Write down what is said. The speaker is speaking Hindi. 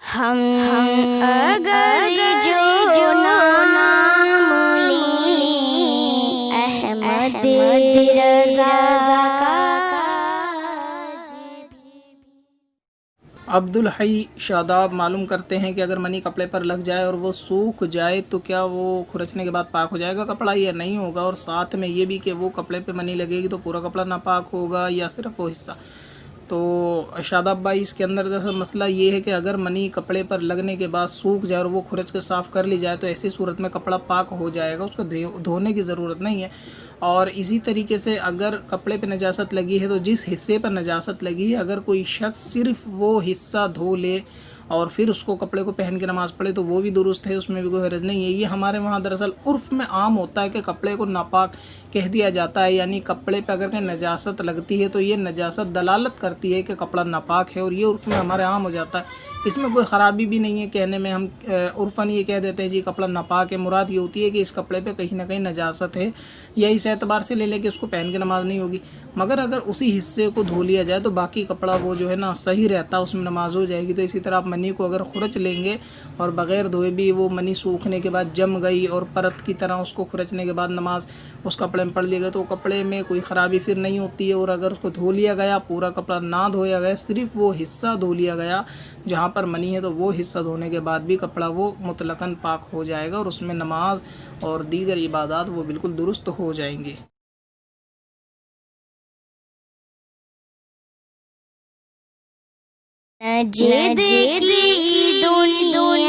हम अगर जो नाम लें अहमद रज़ा का। अब्दुल हई शादाब मालूम करते हैं कि अगर मनी कपड़े पर लग जाए और वो सूख जाए तो क्या वो खुरचने के बाद पाक हो जाएगा कपड़ा या नहीं होगा, और साथ में ये भी कि वो कपड़े पे मनी लगेगी तो पूरा कपड़ा नापाक होगा या सिर्फ वो हिस्सा। तो शादाब भाई इसके अंदर दरअसल मसला ये है कि अगर मनी कपड़े पर लगने के बाद सूख जाए और वो खुरच के साफ़ कर ली जाए तो ऐसी सूरत में कपड़ा पाक हो जाएगा, उसको धोने की ज़रूरत नहीं है। और इसी तरीके से अगर कपड़े पे नजासत लगी है तो जिस हिस्से पर नजासत लगी है अगर कोई शख्स सिर्फ वो हिस्सा धो ले और फिर उसको कपड़े को पहन के नमाज़ पढ़े तो वो भी दुरुस्त है, उसमें भी कोई हरज नहीं है। ये हमारे वहाँ दरअसल उर्फ़ में आम होता है कि कपड़े को नापाक कह दिया जाता है, यानी कपड़े पे अगर कहीं नजासत लगती है तो ये नजासत दलालत करती है कि कपड़ा नापाक है, और ये उर्फ़ में हमारे आम हो जाता है। इसमें कोई ख़राबी भी नहीं है कहने में, हम उर्फ़न ये कह देते हैं जी कपड़ा नापाक है। मुराद ये होती है कि इस कपड़े पे कहीं ना कहीं नजासत है, या इस एतबार से ले लेके उसको पहन के नमाज नहीं होगी। मगर अगर उसी हिस्से को धो लिया जाए तो बाकी कपड़ा वो जो है ना सही रहता, उसमें नमाज हो जाएगी। तो इसी तरह आप मनी को अगर खुरच लेंगे और बग़ैर धोए भी वो मनी सूखने के बाद जम गई और परत की तरह उसको खुरचने के बाद नमाज उस कपड़े में पढ़ ली गई तो कपड़े में कोई ख़राबी फिर नहीं होती है। और अगर उसको धो लिया गया, पूरा कपड़ा ना धोया गया, सिर्फ वो हिस्सा धो लिया गया जहाँ पर मनी है, तो वो हिस्सा धोने के बाद भी कपड़ा वो मुतलकन पाक हो जाएगा और उसमें नमाज और दीगर इबादत वो बिल्कुल दुरुस्त हो जाएंगी। नजद की दुनिया